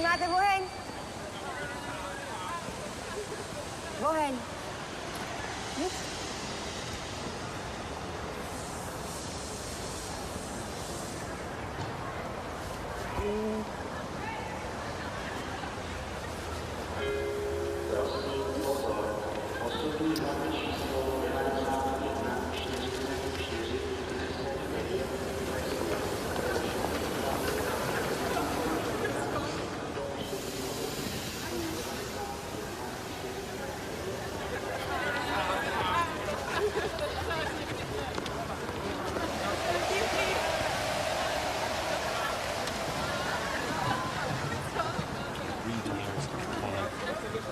Máte oheň? Oheň. Nic.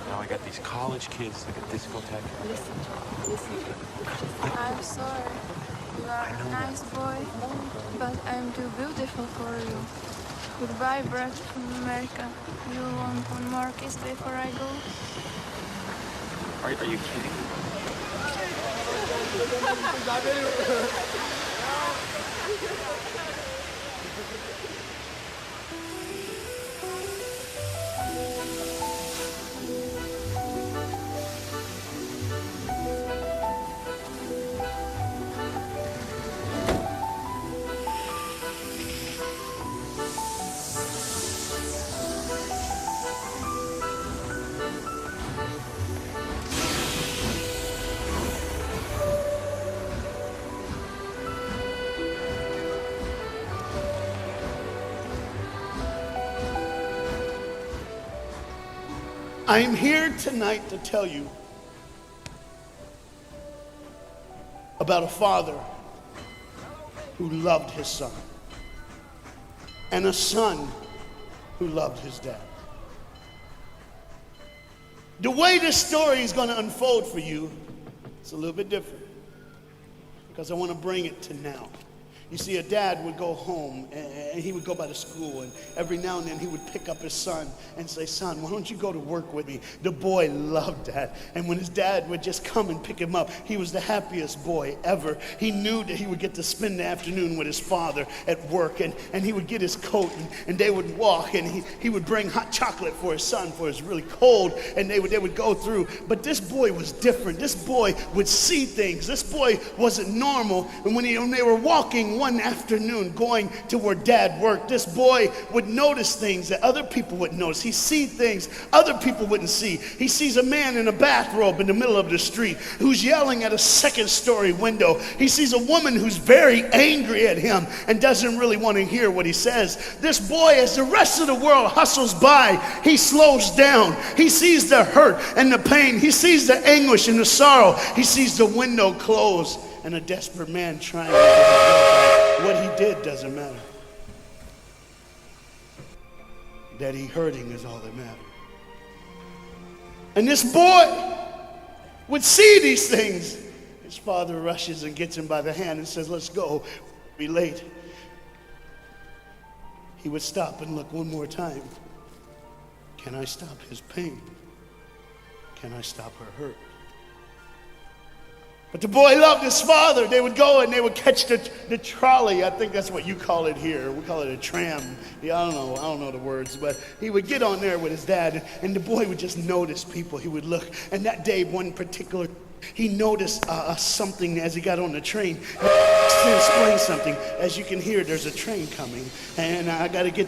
Now I got these college kids like a discotheque. Listen. I'm sorry. You are a nice boy, but I'm too beautiful for you. Goodbye, Brad from America. You want one more kiss before I go? Are you kidding? I'm here tonight to tell you about a father who loved his son and a son who loved his dad. The way this story is going to unfold for you, it's a little bit different because I want to bring it to now. You see, a dad would go home and he would go by the school, and every now and then he would pick up his son and say, "Son, why don't you go to work with me?" The boy loved that. And when his dad would just come and pick him up, he was the happiest boy ever. He knew that he would get to spend the afternoon with his father at work, and he would get his coat and they would walk, and he would bring hot chocolate for his son, for it's really cold, and they would go through. But this boy was different. This boy would see things. This boy wasn't normal. And when they were walking one afternoon going to where dad worked, this boy would notice things that other people wouldn't notice. He see things other people wouldn't see. He sees a man in a bathrobe in the middle of the street who's yelling at a second-story window. He sees a woman who's very angry at him and doesn't really want to hear what he says. This boy, as the rest of the world hustles by, he slows down. He sees the hurt and the pain. He sees the anguish and the sorrow. He sees the window close and a desperate man trying to get his will. What he did doesn't matter. That he hurting is all that matters. And this boy would see these things. His father rushes and gets him by the hand and says, "Let's go, we'll be late." He would stop and look one more time. Can I stop his pain? Can I stop her hurt? But the boy loved his father. They would go and they would catch the trolley. I think that's what you call it here. We call it a tram. Yeah, I don't know the words, but he would get on there with his dad, and the boy would just notice people. He would look, and that day, one particular, he noticed something as he got on the train. To explain something, as you can hear, there's a train coming, and I got to get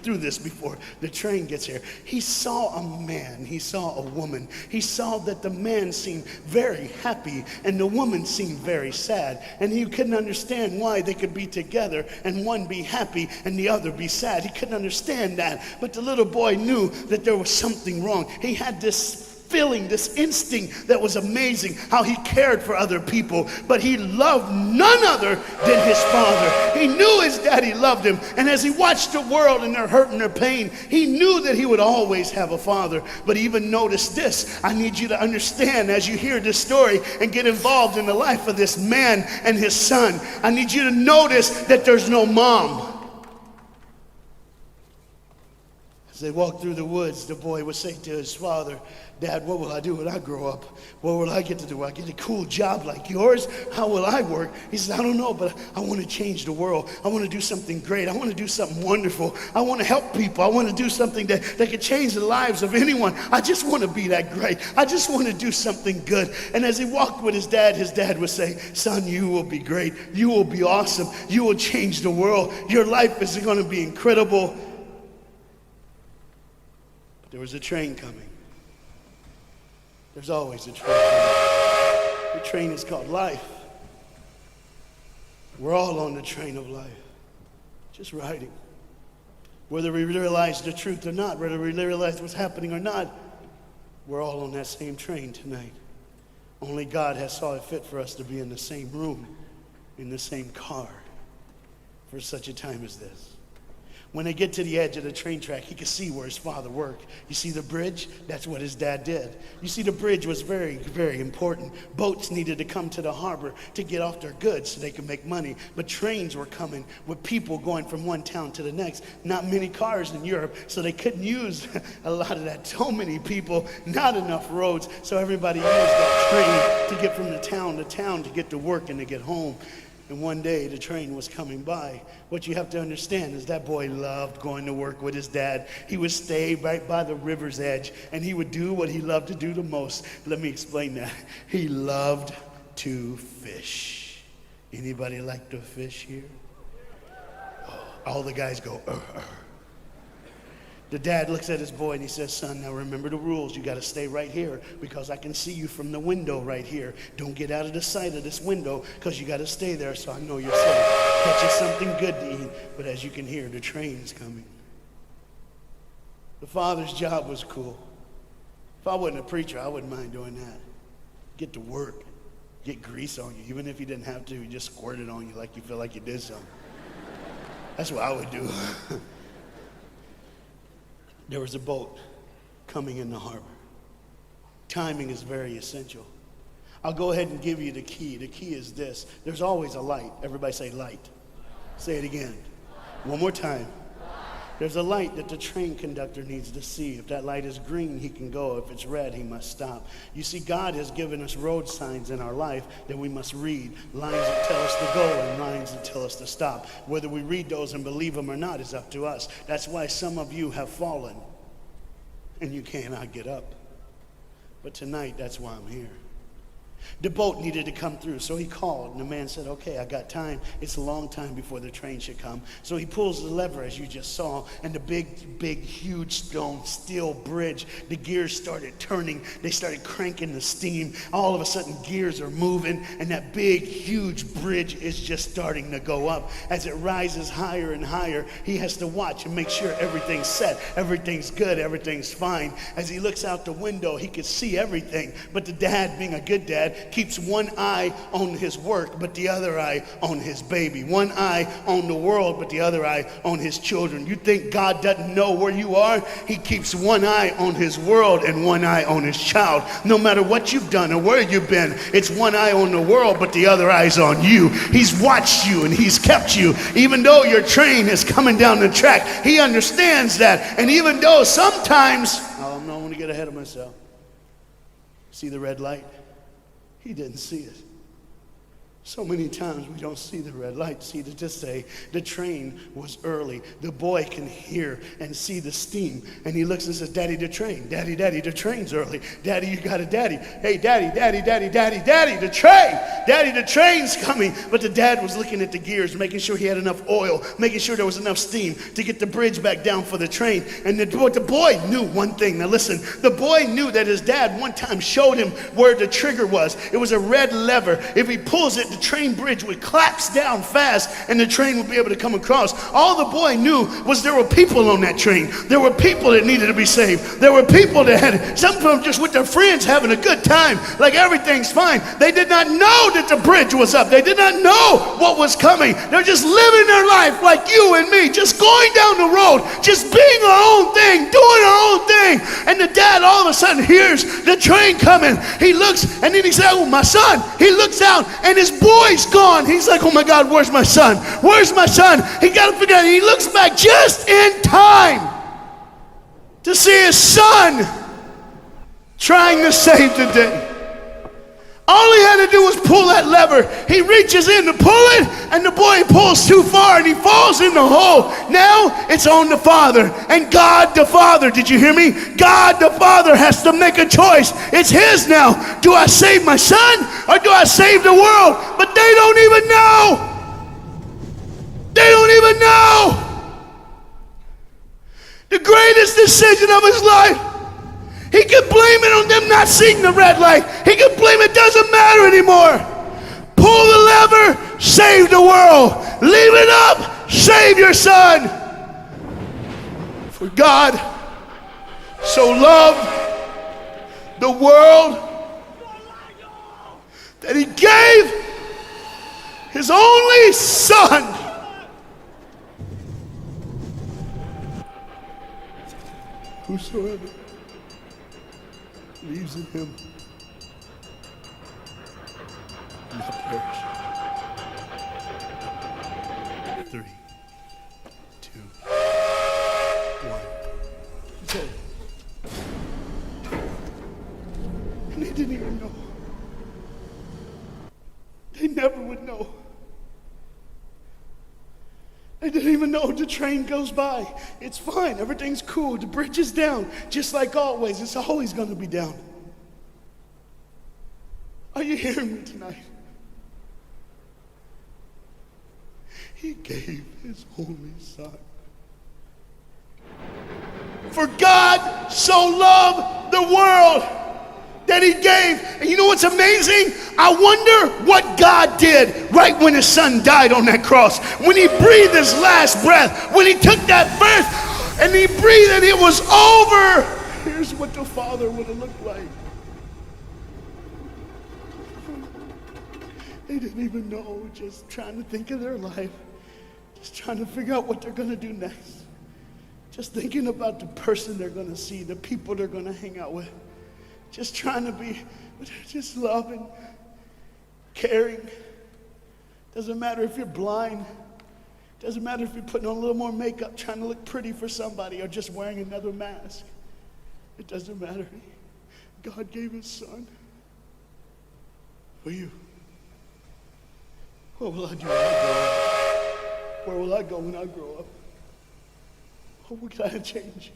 through this before the train gets here. He saw a man, he saw a woman. He saw that the man seemed very happy and the woman seemed very sad, and he couldn't understand why they could be together and one be happy and the other be sad. He couldn't understand that, but the little boy knew that there was something wrong. He had this feeling, this instinct that was amazing, how he cared for other people, but he loved none other than his father. He knew his daddy loved him, and as he watched the world and their hurt and their pain, he knew that he would always have a father. But even notice this, I need you to understand as you hear this story and get involved in the life of this man and his son, I need you to notice that there's no mom. As they walked through the woods, the boy would say to his father, Dad, what will I do when I grow up? What will I get to do? Will I get a cool job like yours? How will I work? He says, I don't know, but I want to change the world. I want to do something great. I want to do something wonderful. I want to help people. I want to do something that could change the lives of anyone. I just want to be that great. I just want to do something good. And as he walked with his dad would say, son, you will be great. You will be awesome. You will change the world. Your life is going to be incredible. But there was a train coming. There's always a train coming. The train is called life. We're all on the train of life, just riding. Whether we realize the truth or not, whether we realize what's happening or not, we're all on that same train tonight. Only God has saw it fit for us to be in the same room, in the same car, for such a time as this. When they get to the edge of the train track, he could see where his father worked. You see the bridge? That's what his dad did. You see, the bridge was very, very important. Boats needed to come to the harbor to get off their goods so they could make money. But trains were coming with people going from one town to the next. Not many cars in Europe, so they couldn't use a lot of that. So many people, not enough roads, so everybody used that train to get from the town to town to get to work and to get home. And one day the train was coming by. What you have to understand is that boy loved going to work with his dad. He would stay right by the river's edge, and he would do what he loved to do the most. Let me explain that. He loved to fish. Anybody like to fish here? Oh, all the guys go, The dad looks at his boy and he says, son, now remember the rules. You got to stay right here because I can see you from the window right here. Don't get out of the sight of this window because you got to stay there so I know you're safe. Catch you something good to eat. But as you can hear, the train's coming. The father's job was cool. If I wasn't a preacher, I wouldn't mind doing that. Get to work. Get grease on you. Even if you didn't have to, you just squirt it on you like you feel like you did something. That's what I would do. There was a boat coming in the harbor. Timing is very essential. I'll go ahead and give you the key. The key is this. There's always a light. Everybody say light. Say it again. One more time. There's a light that the train conductor needs to see. If that light is green, he can go. If it's red, he must stop. You see, God has given us road signs in our life that we must read. Lines that tell us to go and lines that tell us to stop. Whether we read those and believe them or not is up to us. That's why some of you have fallen and you cannot get up. But tonight, that's why I'm here. The boat needed to come through, so he called, and the man said, okay, I got time. It's a long time before the train should come. So he pulls the lever, as you just saw, and the big, huge stone steel bridge, the gears started turning. They started cranking the steam. All of a sudden, gears are moving, and that big, huge bridge is just starting to go up. As it rises higher and higher, he has to watch and make sure everything's set, everything's good, everything's fine. As he looks out the window, he could see everything, but the dad, being a good dad, keeps one eye on his work, but the other eye on his baby. One eye on the world, but the other eye on his children. You think God doesn't know where you are? He keeps one eye on his world and one eye on his child. No matter what you've done or where you've been, it's one eye on the world, but the other eye's on you. He's watched you and he's kept you. Even though your train is coming down the track, he understands that. And even though sometimes, I don't want to get ahead of myself. See the red light? He didn't see it. So many times we don't see the red light. See, to just say the train was early. The boy can hear and see the steam. And he looks and says, Daddy, the train. Daddy, the train's early. Daddy, you got a daddy. Hey, Daddy, the train. Daddy, the train's coming. But the dad was looking at the gears, making sure he had enough oil, making sure there was enough steam to get the bridge back down for the train. And the boy knew one thing. Now listen, the boy knew that his dad one time showed him where the trigger was. It was a red lever. If he pulls it the train bridge would collapse down fast and the train would be able to come across. All the boy knew was there were people on that train. There were people that needed to be saved. There were people that had, some of them just with their friends having a good time, like everything's fine. They did not know that the bridge was up. They did not know what was coming. They're just living their life like you and me, just going down the road, just being our own thing, doing our own thing. And the dad all of a sudden hears the train coming. He looks and then he said, oh, my son. He looks out and his boy's gone. He's like, oh my God, where's my son? Where's my son? He got to figure out. He looks back just in time to see his son trying to save the day. All he had to do was pull that lever. He reaches in to pull it, and the boy pulls too far, and he falls in the hole. Now it's on the father. And God the Father, did you hear me? God the Father has to make a choice. It's his now. Do I save my son, or do I save the world? But they don't even know. They don't even know. The greatest decision of his life. He could blame it on them not seeing the red light. He could blame it doesn't matter anymore. Pull the lever, save the world. Leave it up, save your son. For God so loved the world that he gave his only son. Whosoever believes in him will not perish. 3, 2, 1. That's it. And they didn't even know. They never would know. They didn't even know. The train goes by. It's fine. Everything's cool. The bridge is down. Just like always. It's always going to be down. Are you hearing me tonight? He gave his only son. For God so loved the world that he gave. And you know what's amazing? I wonder what God did right when his son died on that cross. When he breathed his last breath. When he took that breath and he breathed and it was over. Here's what the Father would have looked like. They didn't even know, just trying to think of their life. Just trying to figure out what they're going to do next. Just thinking about the person they're going to see, the people they're going to hang out with. Just trying to be, just loving, caring. Doesn't matter if you're blind. Doesn't matter if you're putting on a little more makeup, trying to look pretty for somebody, or just wearing another mask. It doesn't matter. God gave his son for you. What will I do when I grow up? Where will I go when I grow up? What can I change?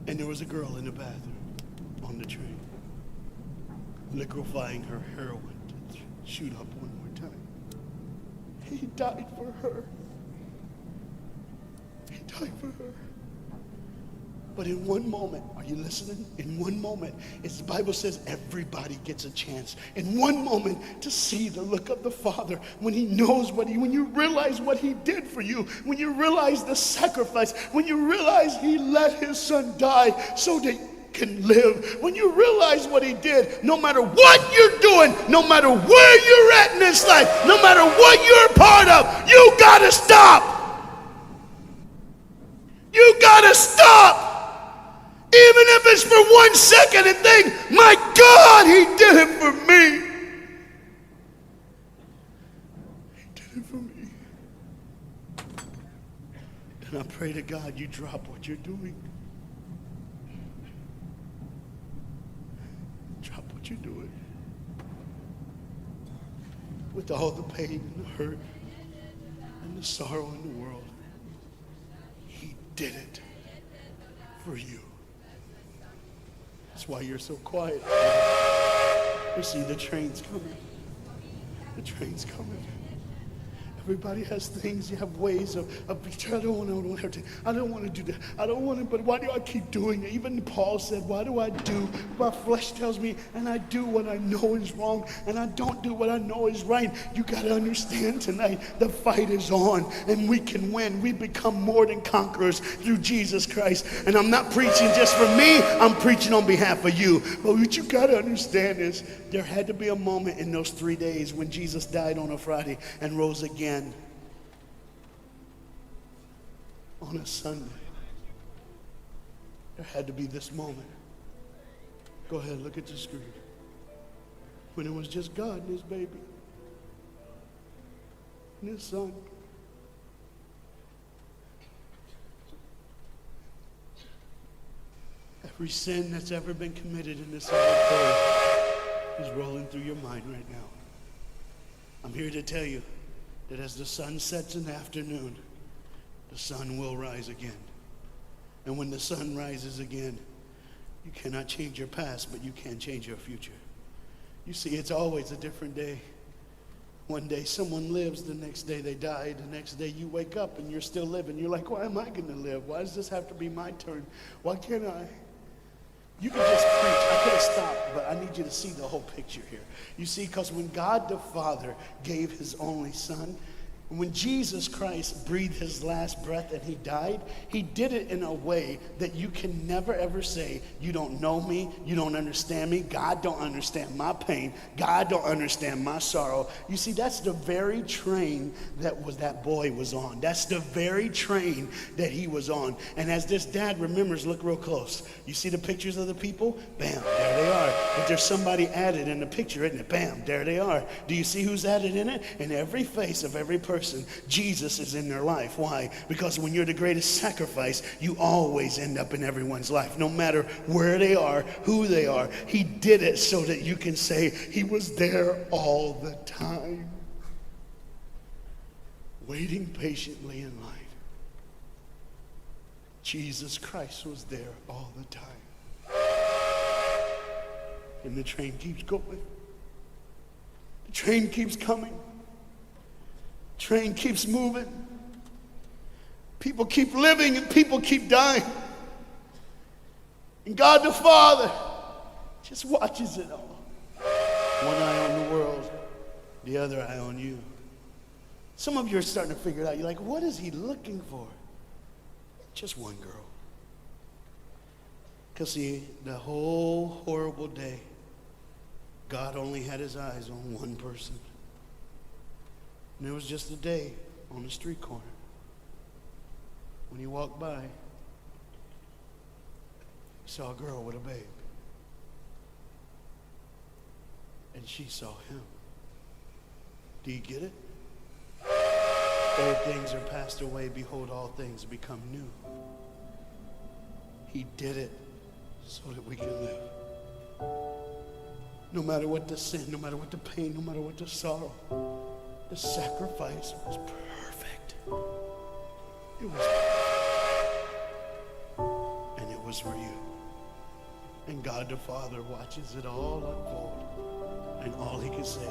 And there was a girl in the bathroom on the train, liquefying her heroin to shoot up one more time. He died for her. He died for her. But in one moment, are you listening? In one moment, as the Bible says, everybody gets a chance. In one moment to see the look of the Father when he knows when you realize what he did for you, when you realize the sacrifice, when you realize he let his son die so that you can live, when you realize what he did, no matter what you're doing, no matter where you're at in this life, no matter what you're a part of, you gotta stop. You gotta stop. Even if it's for 1 second and think, my God, he did it for me. He did it for me. And I pray to God you drop what you're doing. Drop what you're doing. With all the pain and the hurt and the sorrow in the world, he did it for you. That's why you're so quiet. You see, the train's coming. The train's coming. Everybody has things. You have ways of I don't want to. I don't want to do that. I don't want to, but why do I keep doing it? Even Paul said, why do I do? My flesh tells me, and I do what I know is wrong, and I don't do what I know is right. You got to understand tonight, the fight is on, and we can win. We become more than conquerors through Jesus Christ. And I'm not preaching just for me. I'm preaching on behalf of you. But what you got to understand is there had to be a moment in those 3 days when Jesus died on a Friday and rose again on a Sunday. There had to be this moment. Go ahead, look at the screen. When it was just God and his baby and his son. Every sin that's ever been committed in this earth is rolling through your mind right now. I'm here to tell you that as the sun sets in the afternoon, the sun will rise again. And when the sun rises again, you cannot change your past, but you can change your future. You see, it's always a different day. One day someone lives, the next day they die, the next day you wake up and you're still living. You're like, why am I going to live? Why does this have to be my turn? Why can't I? You can just preach. I could have stopped, but I need you to see the whole picture here. You see, because when God the Father gave his only son, when Jesus Christ breathed his last breath and he died, he did it in a way that you can never ever say, you don't know me, you don't understand me, God don't understand my pain, God don't understand my sorrow. You see, that's the very train that boy was on. That's the very train that he was on. And as this dad remembers, look real close. You see the pictures of the people? Bam, there they are. But there's somebody added in the picture, isn't it? Bam, there they are. Do you see who's added in it? In every face of every person, Jesus is in their life. Why? Because when you're the greatest sacrifice, you always end up in everyone's life, no matter where they are, who they are. He did it so that you can say he was there all the time, waiting patiently in line. Jesus Christ was there all the time. And the train keeps going. The train keeps coming. Train keeps moving. People keep living and people keep dying. And God the Father just watches it all. One eye on the world, the other eye on you. Some of you are starting to figure it out. You're like, what is he looking for? Just one girl. Because see, the whole horrible day, God only had his eyes on one person. And it was just a day on the street corner. When he walked by, he saw a girl with a babe. And she saw him. Do you get it? Old things are passed away. Behold, all things become new. He did it so that we can live. No matter what the sin, no matter what the pain, no matter what the sorrow, the sacrifice was perfect. It was perfect. And it was for you. And God the Father watches it all unfold. And all he can say